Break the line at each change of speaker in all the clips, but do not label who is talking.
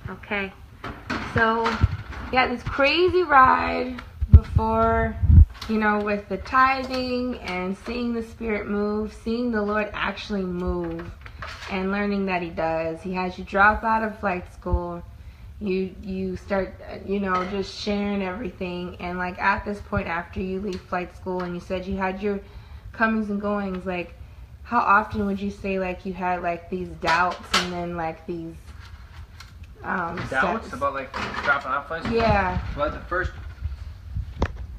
Okay. So, yeah, this crazy ride before, with the tithing and seeing the Spirit move, seeing the Lord actually move, and learning that He does. He has you drop out of flight school. You start, just sharing everything. And, like, at this point, after you leave flight school, and you said you had your comings and goings, like, how often would you say, like, you had, like, these doubts and then, like, these
doubts
steps?
about, like, dropping out of flight school?
Yeah.
Well, the first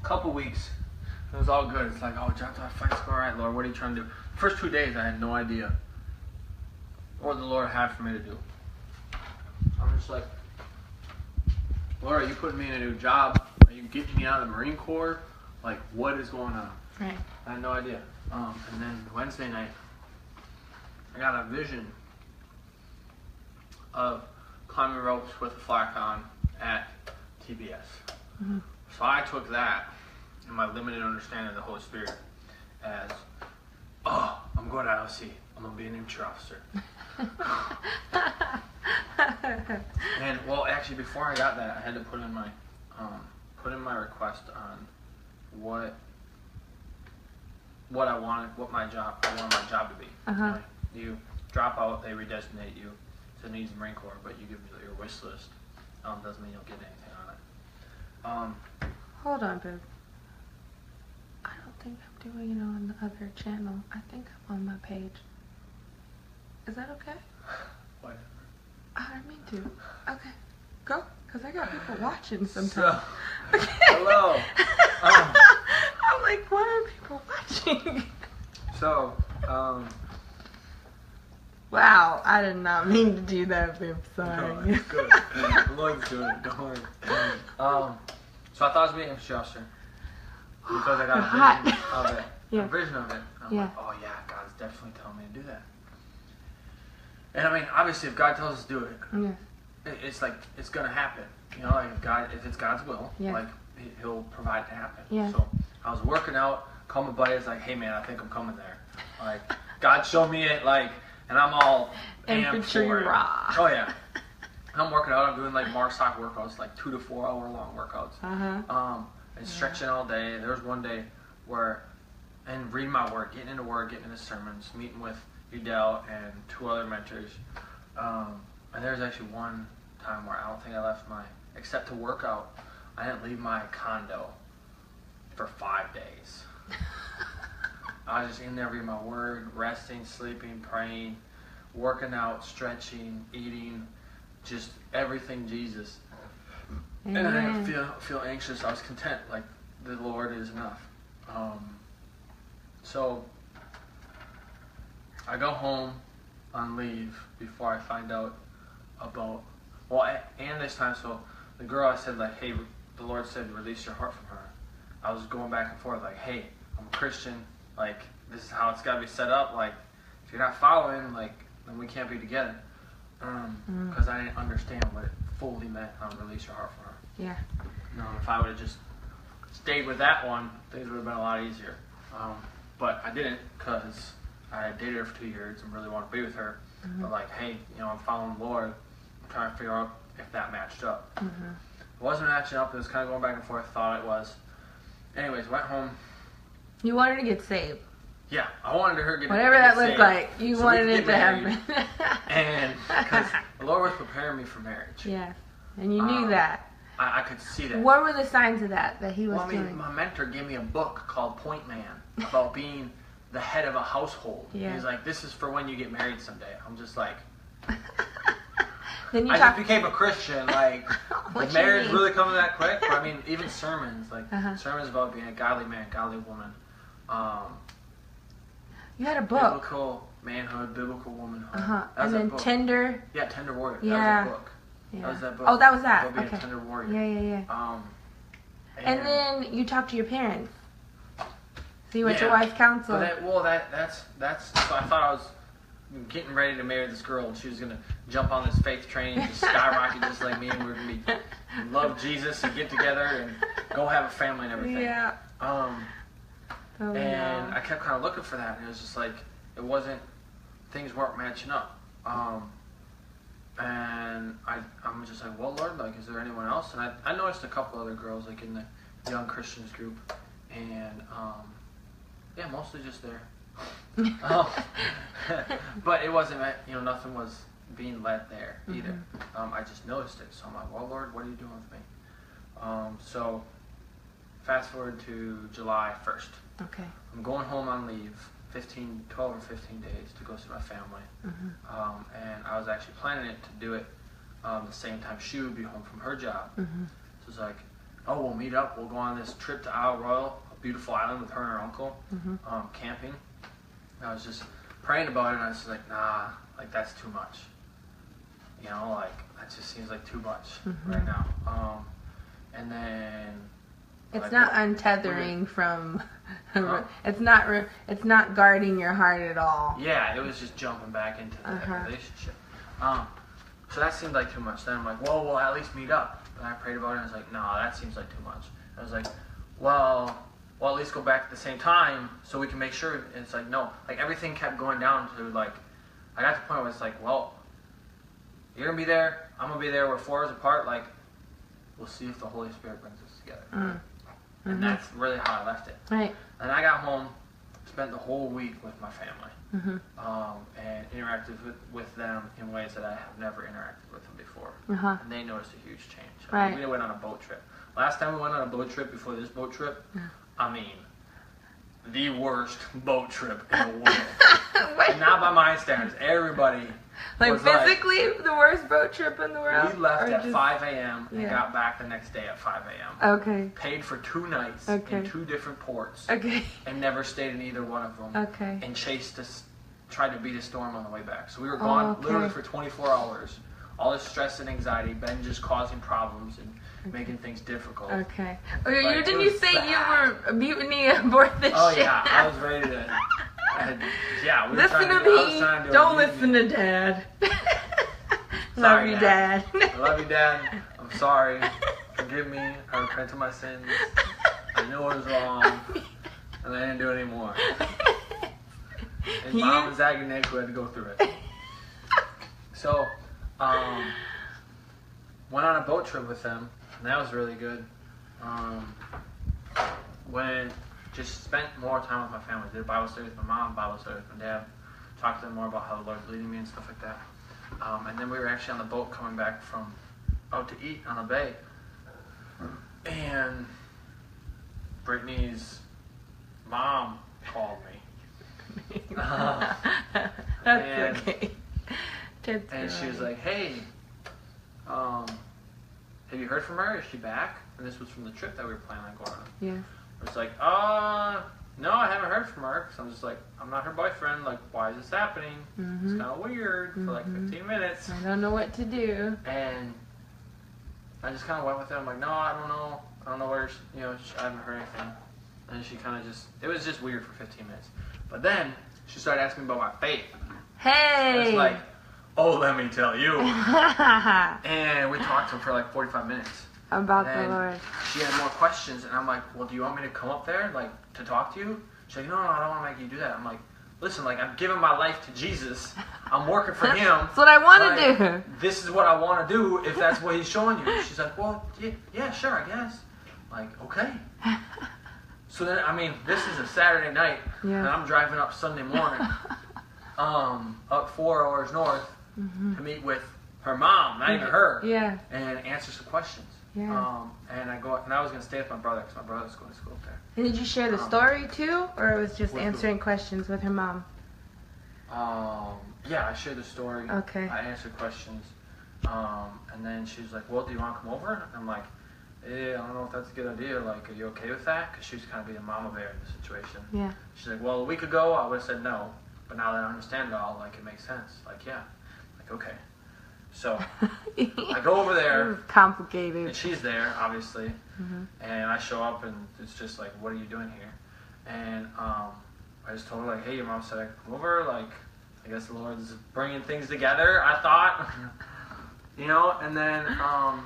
couple weeks, it was all good. It's like, oh, dropped out of flight school. All right, Lord, what are you trying to do? The first 2 days, I had no idea what the Lord had for me to do. I'm just like, Lord, are you putting me in a new job? Are you getting me out of the Marine Corps? Like, what is going on?
Right.
I had no idea. And then Wednesday night, I got a vision of climbing ropes with a flak on at TBS.
Mm-hmm.
So I took that in my limited understanding of the Holy Spirit as, oh, I'm going to LC. I'm going to be an infantry officer. And, well, actually, before I got that, I had to put in my request on what I wanted, I wanted my job to be.
Uh-huh.
You drop out, they redesignate you to needs Marine Corps, but you give me your wish list. Doesn't mean you'll get anything on it.
Hold on, babe. I don't think I'm doing it on the other channel. I think I'm on my page. Is that okay?
Whatever.
I didn't mean to. Okay. Go. Because I got people watching sometimes.
So, hello.
I'm like, why are people watching?
So,
wow, I did not mean to do that, babe. Sorry.
No, it's good. The Lord's doing it. Don't worry. So I thought I was being an infantry officer because I got a vision of it.
Yeah.
A vision of it. I'm like, oh yeah, God's definitely telling me to do that. And I mean, obviously, if God tells us to do it,
Yeah.
it's like it's gonna happen. Like if it's God's will,
Yeah.
like He'll provide it to happen.
Yeah.
So I was working out. Called my buddy. I was like, hey man, I think I'm coming there. Like God showed me it. Like, and I'm all amped for it.
Raw.
Oh yeah. I'm working out. I'm doing like Mark Stock workouts, like 2 to 4 hour long workouts. And stretching all day. There was one day where, and reading my work, getting into sermons, meeting with Udell and 2 other mentors. And there was actually one time where I don't think I left except to work out, I didn't leave my condo for 5 days. I was just in there reading my word, resting, sleeping, praying, working out, stretching, eating, just everything Jesus. And I didn't feel anxious. I was content. Like the Lord is enough. So I go home on leave before I find out about, and this time, so the girl, I said like, hey, the Lord said release your heart from her. I was going back and forth like, hey, I'm a Christian, like this is how it's got to be set up, like if you're not following, like then we can't be together. Because I didn't understand what it fully meant on release your heart from her.
Yeah.
If I would have just stayed with that one, things would have been a lot easier. But I didn't, because I had dated her for 2 years and really wanted to be with her. But like, hey, I'm following the Lord. I'm trying to figure out if that matched up. It wasn't matching up. It was kind of going back and forth. Thought it was. Anyways, went home.
You wanted to get saved.
Yeah, I wanted her to get
whatever that looked
saved,
like. You
so
wanted it to happen.
And because the Lord was preparing me for marriage.
Yeah, and you knew that.
I could see that.
What were the signs of that He was doing?
My mentor gave me a book called Point Man about being the head of a household.
Yeah.
He's like, this is for when you get married someday. I'm just like,
then you
I just became a Christian. Like, did marriage really come that quick? But I mean, even sermons, like sermons about being a godly man, godly woman.
You had a book.
Biblical manhood, biblical womanhood.
And then Tender.
Yeah, Tender Warrior.
Yeah.
That was that book.
Yeah.
That was that book.
Oh, that was that.
About being
Okay.
a tender warrior.
Yeah. And then you talked to your parents. So you went to
Yeah.
wise counsel.
But that's. So I thought I was getting ready to marry this girl, and she was gonna jump on this faith train and just skyrocket just like me, and we were gonna be love Jesus and get together and go have a family and everything.
Yeah.
And I kept kind of looking for that, and it was just like things weren't matching up. And I'm just like, well, Lord, like, is there anyone else? And I noticed a couple other girls, like, in the young Christians group. And, yeah, mostly just there. But it wasn't, nothing was being led there either. I just noticed it. So I'm like, well, Lord, what are you doing with me? So fast forward to July 1st.
Okay.
I'm going home on leave, 12 or 15 days to go see my family. And I was actually planning it to do it the same time she would be home from her job. So it's like, oh, we'll meet up. We'll go on this trip to Isle Royale, a beautiful island with her and her uncle, camping. And I was just praying about it, and I was just like, nah, like, that's too much. Like, that just seems like too much right now. And then...
It's
like,
not untethering from... It's not guarding your heart at all.
Yeah, it was just jumping back into the relationship. So that seemed like too much. Then I'm like, well, we'll at least meet up. And I prayed about it, and I was like, no, that seems like too much. I was like, well, at least go back at the same time so we can make sure. And it's like, no. Like, everything kept going down to, like, I got to the point where it's like, well, you're going to be there, I'm going to be there, we're 4 hours apart, like, we'll see if the Holy Spirit brings us together. And that's really how I left it.
Right. And
I got home, spent the whole week with my family, and interacted with them in ways that I have never interacted with them before. And they noticed a huge change. I mean, we went on a boat trip. Last time we went on a boat trip before this boat trip, I mean, the worst boat trip in the world. And not by my standards. Everybody
was physically the worst boat trip in the world?
We left at 5 a.m. and got back the next day at 5 a.m.
Okay.
Paid for 2 nights in 2 different ports.
Okay.
And never stayed in either one of them.
Okay.
And tried to beat a storm on the way back. So we were gone literally for 24 hours. All this stress and anxiety, Ben just causing problems and making things difficult.
Okay. Didn't you say you were mutiny aboard the ship?
Oh yeah, I was ready to. We were
listen to me. Don't listen to Dad. Love you, Dad.
I love you, Dad. I'm sorry. Forgive me. I repent of my sins. I knew I was wrong, and I didn't do it anymore. And Mom and Zach and Nick who had to go through it. So, went on a boat trip with them, and that was really good. Just spent more time with my family. Did a Bible study with my mom, Bible study with my dad. Talked to them more about how the Lord's leading me and stuff like that. And then we were actually on the boat coming back from out to eat on the bay. And Brittany's mom called me.
That's okay.
And she was like, hey, have you heard from her? Is she back? And this was from the trip that we were planning on going on.
Yeah.
I was like, no, I haven't heard from her. Because I'm just like, I'm not her boyfriend. Like, why is this happening? It's kind of weird for like 15 minutes.
I don't know what to do.
And I just kind of went with it. I'm like, no, I don't know. I don't know where, I haven't heard anything. And she kind of it was just weird for 15 minutes. But then she started asking me about my faith.
Hey!
It's like, oh, let me tell you. And we talked to her for like 45 minutes.
About the Lord.
She had more questions, and I'm like, well, do you want me to come up there, like, to talk to you? She's like, no, I don't want to make you do that. I'm like, listen, like, I'm giving my life to Jesus. I'm working for Him.
That's what I want to do.
This is what I want to do if that's what He's showing you. She's like, well, yeah, sure, I guess. I'm like, okay. So then, this is a Saturday night, and I'm driving up Sunday morning, up 4 hours north to meet with her mom, not even her, and answer some questions. Yeah. And I was going to stay with my brother because my brother's going to school up there.
And did you share the story too, or it was just answering questions with her mom?
Yeah, I shared the story.
Okay.
I answered questions. And then she was like, well, do you want to come over? And I'm like, I don't know if that's a good idea. Like, are you okay with that? Because she was kind of being a mama bear in the situation. Yeah. She's like, well, a week ago I would have said no. But now that I understand it all, like, it makes sense. Like, yeah. Like, okay. So I go over there.
Complicated.
And she's there, obviously. And I show up, and it's just like, what are you doing here? And I just told her, like, hey, your mom said I could come over. Like, I guess the Lord's bringing things together, I thought. And then I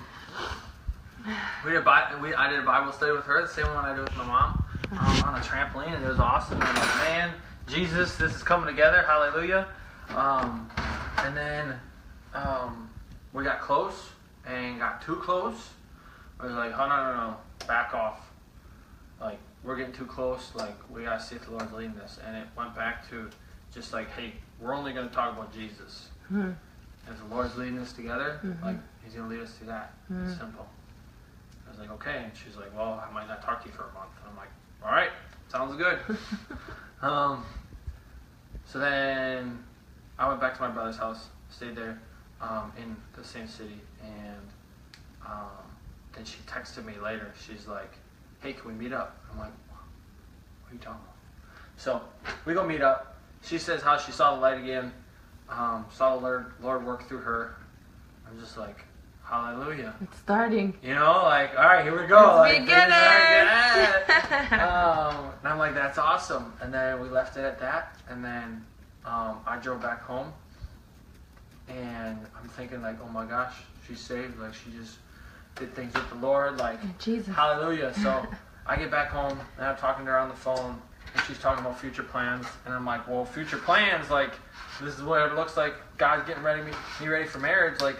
did a Bible study with her, the same one I did with my mom, on a trampoline, and it was awesome. And I'm like, man, Jesus, this is coming together. Hallelujah. And then we got close and got too close, I was like, oh, no, back off. Like, we're getting too close. Like, we got to see if the Lord's leading us. And it went back to just like, hey, we're only going to talk about Jesus. Mm-hmm. If the Lord's leading us together, like, he's going to lead us to that. It's simple. I was like, okay. And she's like, well, I might not talk to you for a month. And I'm like, all right, sounds good. So then I went back to my brother's house, stayed there in the same city, and then she texted me later. She's like, hey, can we meet up? I'm like, what are you talking about? So we go meet up. She says how she saw the light again, saw the Lord work through her. I'm just like, hallelujah.
It's starting.
You know, like, all right, here we go.
Let's begin it.
And I'm like, that's awesome. And then we left it at that. And then I drove back home. And I'm thinking, like, oh my gosh, she's saved. Like, she just did things with the Lord. Like,
Jesus.
Hallelujah. So I get back home, and I'm talking to her on the phone. And she's talking about future plans. And I'm like, well, future plans, like, this is what it looks like. God's getting me ready for marriage. Like,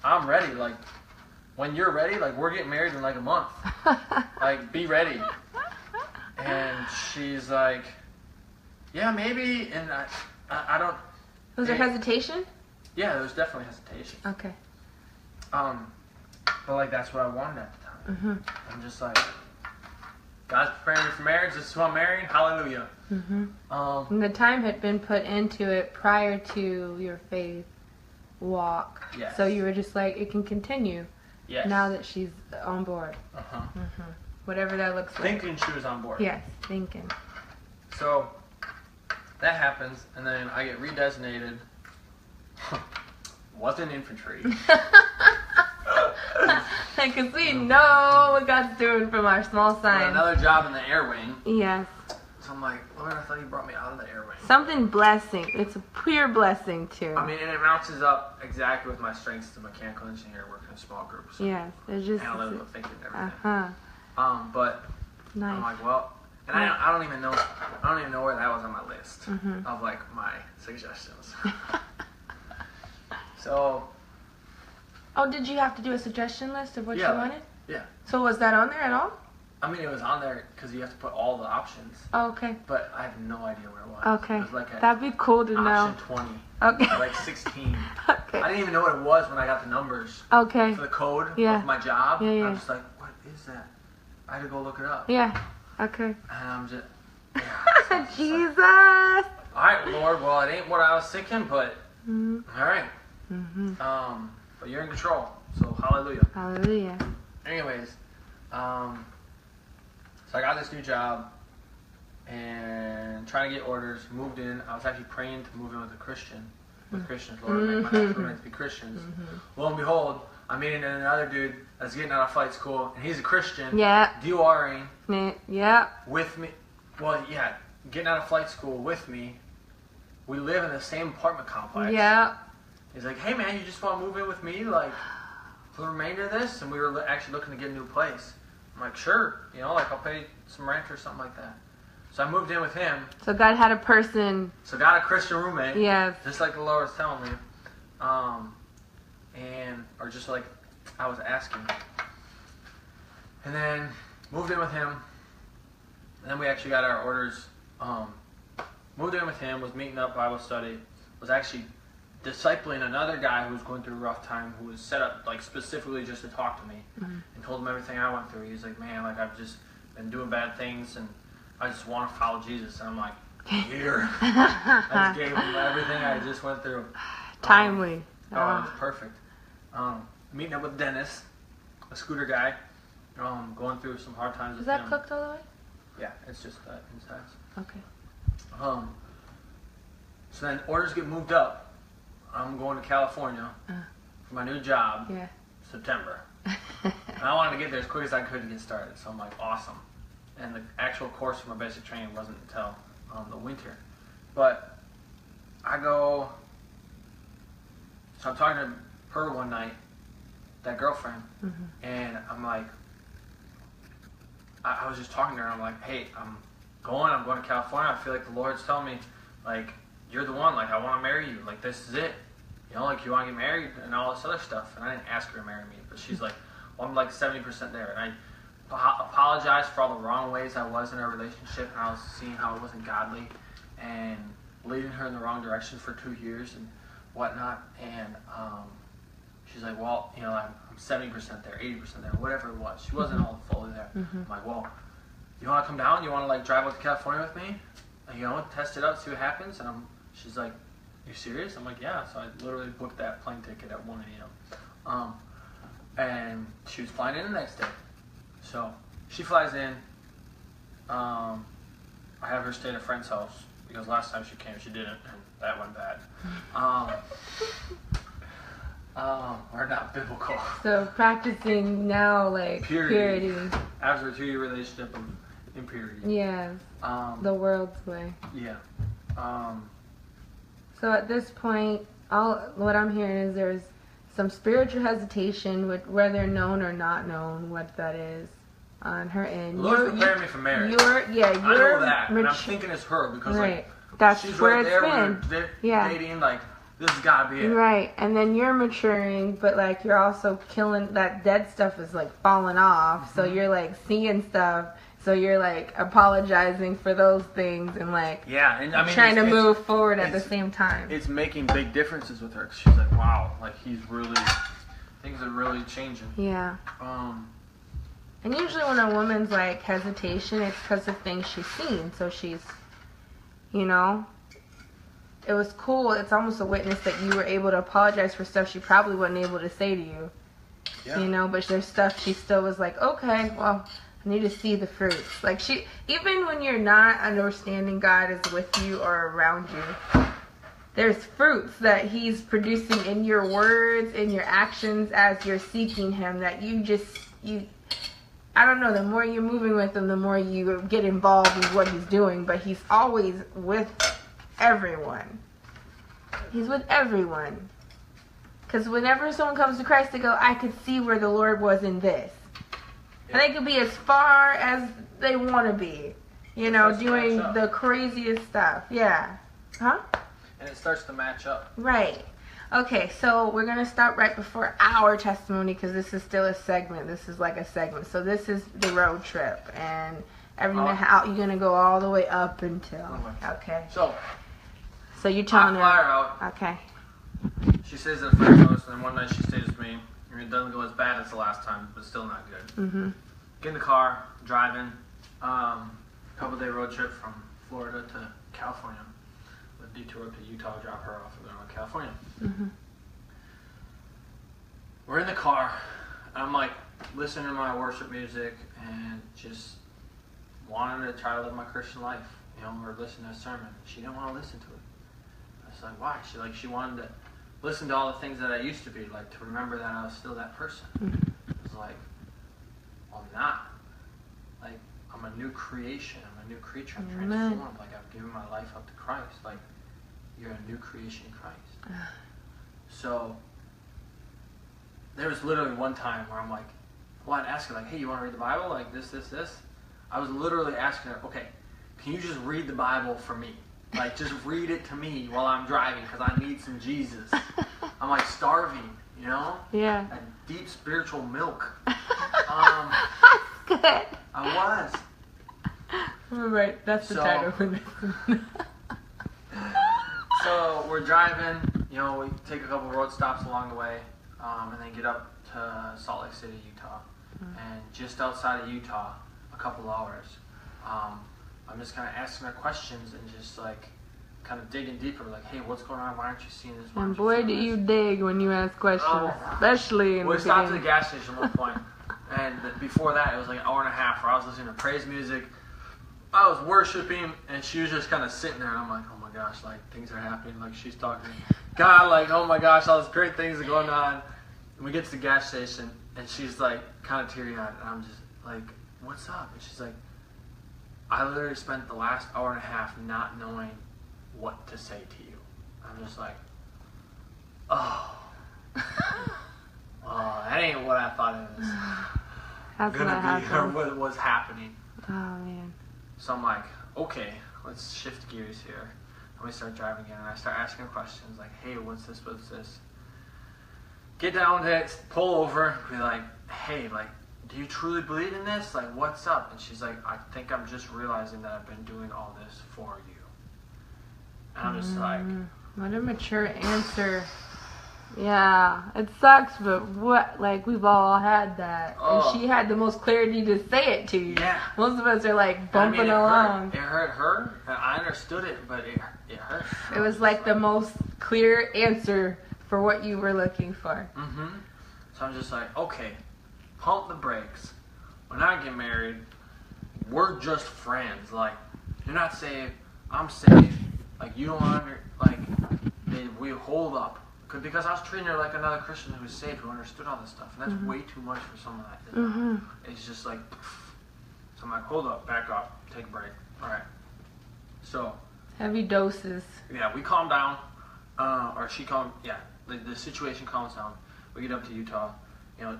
I'm ready. Like, when you're ready, like, we're getting married in like a month. Like, be ready. And she's like, yeah, maybe. And I don't.
Was there hesitation?
Yeah, there was definitely hesitation.
Okay.
But like, that's what I wanted at the time. I'm just like, God's preparing me for marriage. This is who I'm marrying. Hallelujah.
And the time had been put into it prior to your faith walk.
Yes.
So you were just like, it can continue.
Yes.
Now that she's on board. Whatever that looks like.
Thinking she was on board.
Yes, thinking.
So that happens, and then I get redesignated. Wasn't infantry.
Because we know what God's doing from our small sign.
Another job in the air wing.
Yes.
So I'm like, Lord, I thought you brought me out of the air wing.
Something blessing. It's a pure blessing too.
I mean, and it matches up exactly with my strengths as a mechanical engineer working in small groups.
Yes, it's just
analytical thinking and everything. But
nice.
I'm like, well, and I don't even know where that was on my list of like my suggestions. So.
Oh, did you have to do a suggestion list of what you wanted?
Yeah.
So was that on there at all?
I mean, it was on there because you have to put all the options.
Oh, okay.
But I have no idea where it was.
Okay.
It was like
that'd be cool to know.
Option 20.
Okay.
Like 16.
Okay.
I didn't even know what it was when I got the numbers.
Okay.
For the code of my job. Yeah. I'm just like, what is that? I had to go look it up.
Yeah. Okay.
And I'm just,
Jesus.
Like, all right, Lord. Well, it ain't what I was thinking, but all right. But you're in control. So hallelujah.
Hallelujah.
Anyways, so I got this new job and trying to get orders, moved in. I was actually praying to move in with a Christian. With Christians, Lord, make my next roommates be Christians. Lo and behold, I'm meeting another dude that's getting out of flight school, and he's a Christian.
Yeah.
DORing.
Yeah.
With me. Well, yeah, getting out of flight school with me. We live in the same apartment complex.
Yeah.
He's like, hey man, you just want to move in with me, like, for the remainder of this? And we were actually looking to get a new place. I'm like, sure, you know, like I'll pay some rent or something like that. So I moved in with him.
So God had a person.
So got a Christian roommate.
Yes.
Just like the Lord was telling me. Or just like I was asking. And then moved in with him. And then we actually got our orders. Moved in with him, was meeting up Bible study, was actually discipling another guy who was going through a rough time, who was set up like specifically just to talk to me, and told him everything I went through. He's like, man, like I've just been doing bad things and I just want to follow Jesus. And I'm like, here. I just gave him everything I just went through.
Timely.
It was perfect. Meeting up with Dennis, a scooter guy, going through some hard times with him.
Is that cooked all the way?
Yeah, it's just insides.
Okay.
So then orders get moved up. I'm going to California for my new job.
Yeah.
September. And I wanted to get there as quick as I could to get started. So I'm like, awesome. And the actual course for my basic training wasn't until the winter. But I go. So I'm talking to her one night, that girlfriend, and I'm like, I was just talking to her. I'm like, hey, I'm going to California. I feel like the Lord's telling me, like, you're the one. Like, I want to marry you. Like, this is it. you know, like, you want to get married and all this other stuff. And I didn't ask her to marry me, but she's like, well, I'm like 70% there. And I apologized for all the wrong ways I was in our relationship, and I was seeing how it wasn't godly and leading her in the wrong direction for 2 years and whatnot. And she's like, well, you know, I'm 70% there, 80% there, whatever it was. She wasn't all fully there. I'm like, well, you want to come down? You want to, like, drive out to California with me? You know, test it out, see what happens? And she's like, you serious? I'm like, yeah. So I literally booked that plane ticket at 1 a.m. And she was flying in the next day. So she flies in. I have her stay at a friend's house because last time she came she didn't, and that went bad. Or not biblical.
So practicing now, like purity.
After a 2-year relationship of impurity.
Yes. The world's way.
Yeah.
So at this point, what I'm hearing is there's some spiritual hesitation with whether known or not known what that is on her end.
The Lord's preparing me for marriage.
I know
that, and I'm thinking it's her because
that's
she's
where
right
it's
there.
been.
We're dating, like, this has got to be it.
Right, and then you're maturing, but like you're also killing that dead stuff is like falling off. So you're like seeing stuff. So you're like apologizing for those things and like
and I mean,
trying to move forward at the same time.
It's making big differences with her. 'Cause she's like, wow, like things are really changing.
Yeah. And usually when a woman's like hesitation, it's because of things she's seen. So she's, you know, it was cool. It's almost a witness that you were able to apologize for stuff she probably wasn't able to say to you. Yeah. You know, but there's stuff she still was like, okay, well, I need to see the fruits. Like even when you're not understanding God is with you or around you, there's fruits that He's producing in your words, in your actions as you're seeking Him that I don't know, the more you're moving with Him, the more you get involved in what He's doing, but He's always with everyone. He's with everyone. Because whenever someone comes to Christ, they go, I could see where the Lord was in this. And they could be as far as they want to be, you know, doing the craziest stuff. Yeah. Huh?
And it starts to match up.
Right. Okay, so we're going to stop right before our testimony because this is still a segment. This is like a segment. So this is the road trip. And you're going to go all the way up until. Okay.
So
you're telling her.
I fly her out.
Okay.
She stays at a friend's house, and then one night she stays with me. And it doesn't go as bad as the last time, but still not good. Get in the car, driving. Couple-day road trip from Florida to California. A detour to Utah, drop her off, and then on California. We're in the car, and I'm like listening to my worship music and just wanting to try to live my Christian life. You know, we're listening to a sermon. She didn't want to listen to it. I was like, why? She wanted to listen to all the things that I used to be, like to remember that I was still that person. I was like, well, I'm not. Like, I'm a new creation. I'm a new creature. I'm transformed. Like, I've given my life up to Christ. Like, you're a new creation in Christ. So there was literally one time where I'm like, well, I'd ask her, like, hey, you want to read the Bible? Like, this. I was literally asking her, okay, can you just read the Bible for me? Like, just read it to me while I'm driving because I need some Jesus. I'm, like, starving, you know?
Yeah.
That deep spiritual milk.
Good.
I was.
Right, that's the title for this.
So we're driving, you know, we take a couple road stops along the way, and then get up to Salt Lake City, Utah. And just outside of Utah, a couple hours, I'm just kind of asking her questions and just like kind of digging deeper, like, hey, what's going on? Why aren't you seeing this?
And boy, do you dig when you ask questions, especially in
we stopped at the gas station at one point, and before that, it was like an hour and a half where I was listening to praise music. I was worshiping, and she was just kind of sitting there, and I'm like, oh my gosh, like, things are happening, like, she's talking to God, like, oh my gosh, all these great things are going on. And we get to the gas station, and she's, like, kind of teary-eyed, and I'm just like, what's up? And she's like, I literally spent the last hour and a half not knowing what to say to you. I'm just like, oh, that ain't what I thought it was gonna be, or what was happening.
Oh, man.
So I'm like, okay, let's shift gears here. And we start driving again, and I start asking her questions like, hey, what's this, what's this? Get down to it, pull over, be like, hey, like, do you truly believe in this? Like, what's up? And she's like, I think I'm just realizing that I've been doing all this for you. And I'm just like...
What a mature answer. Yeah, it sucks, but what, like, we've all had that.
Oh.
And she had the most clarity to say it to you.
Yeah.
Most of us are, like, bumping along.
It hurt her, and I understood it, but it hurt.
It was, like, the most clear answer for what you were looking for.
Mm-hmm. So I'm just like, okay, pump the brakes. When I get married, we're just friends. Like, you're not saved, I'm saved. Like, you don't we hold up. Because I was treating her like another Christian who was saved, who understood all this stuff. And that's way too much for someone like this. It's just like, so I'm like, hold up, back up, take a break. All right. So.
Heavy doses.
Yeah, we calm down. Or she calmed, yeah. The situation calms down. We get up to Utah,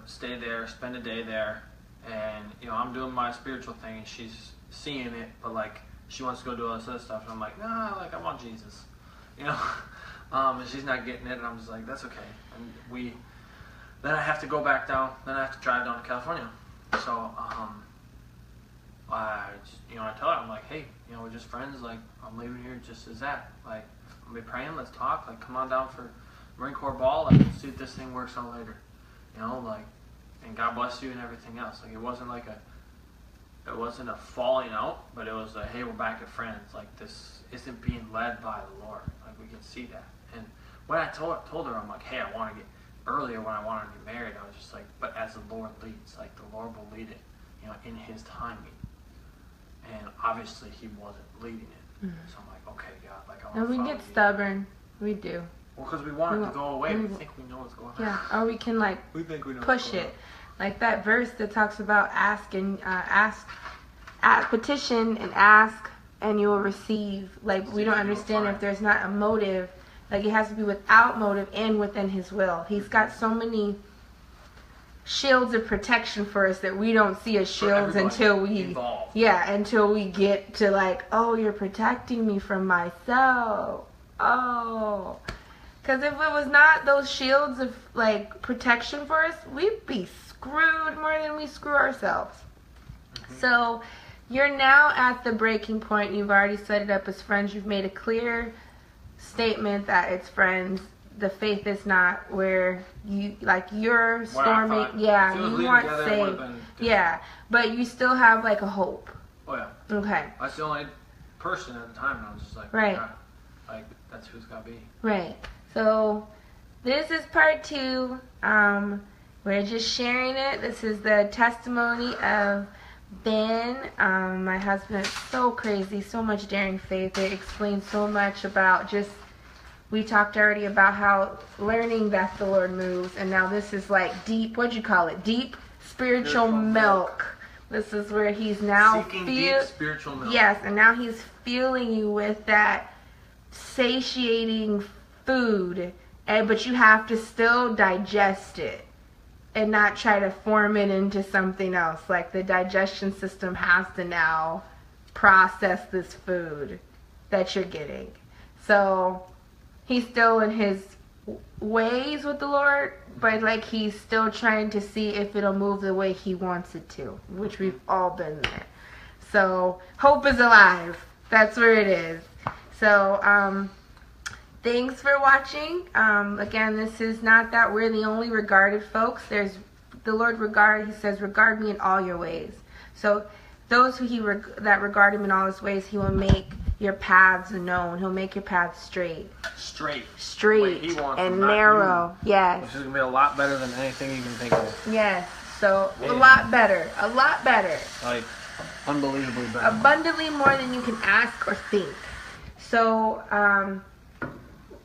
stay there, spend a day there, and I'm doing my spiritual thing, and she's seeing it, but like she wants to go do all this other stuff, and I'm like, nah, like I want Jesus, and she's not getting it, and I'm just like, that's okay. And then I have to go back down, then I have to drive down to California. So I tell her, I'm like, hey, we're just friends, like I'm leaving here just as that, like I'll be praying, let's talk, like come on down for Marine Corps ball, like see if this thing works out later, like, and God bless you and everything else. Like it wasn't a falling out, but it was a, hey, we're back as friends. Like this isn't being led by the Lord. Like we can see that. And when I told her, I'm like, hey, I want to get earlier when I wanted to get married. I was just like, but as the Lord leads, like the Lord will lead it, in His timing. And obviously He wasn't leading it. So I'm like, okay, God, like I want to.
And we get stubborn. We do.
Well, because we want it to go away. We think we know what's going on.
Yeah, or we can
we think we know
push it. Like that verse that talks about petition and ask and you will receive. Like we don't understand if there's not a motive. Like it has to be without motive and within His will. He's got so many shields of protection for us that we don't see as shields until we until we get to like, oh, you're protecting me from myself. Oh. Because if it was not those shields of like protection for us, we'd be screwed more than we screw ourselves. So you're now at the breaking point. You've already set it up as friends. You've made a clear statement that it's friends. The faith is not where you're storming. Yeah, you want saved. Yeah, but you still have like a hope.
Oh yeah.
Okay.
I was the only person at the time, and I was just like,
right.
God, like that's who it's gotta be.
Right. So this is part 2. We're just sharing it. This is the testimony of Ben. My husband is so crazy, so much daring faith. It explains so much about just, we talked already about how learning that the Lord moves, and now this is like deep, what'd you call it? Deep spiritual milk. This is where he's now
deep spiritual milk.
Yes, and now he's fueling you with that satiating food, but you have to still digest it and not try to form it into something else. Like the digestion system has to now process this food that you're getting. So he's still in his ways with the Lord, but like he's still trying to see if it'll move the way He wants it to, which we've all been there. So hope is alive. That's where it is. So thanks for watching. Again, this is not that we're the only regarded folks. There's the Lord He says, regard me in all your ways. So those who that regard Him in all His ways, He will make your paths known. He'll make your paths straight and narrow. Yes.
Which is going to be a lot better than anything you can think of.
Yes. So a lot better.
Like unbelievably better.
Abundantly more than you can ask or think. So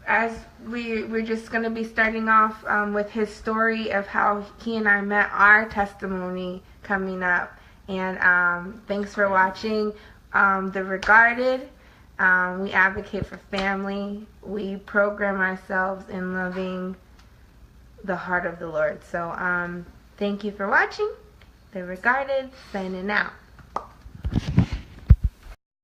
as we're just going to be starting off with his story of how he and I met, our testimony coming up. And thanks for watching. The Regarded, we advocate for family. We program ourselves in loving the heart of the Lord. So thank you for watching. The Regarded, signing out.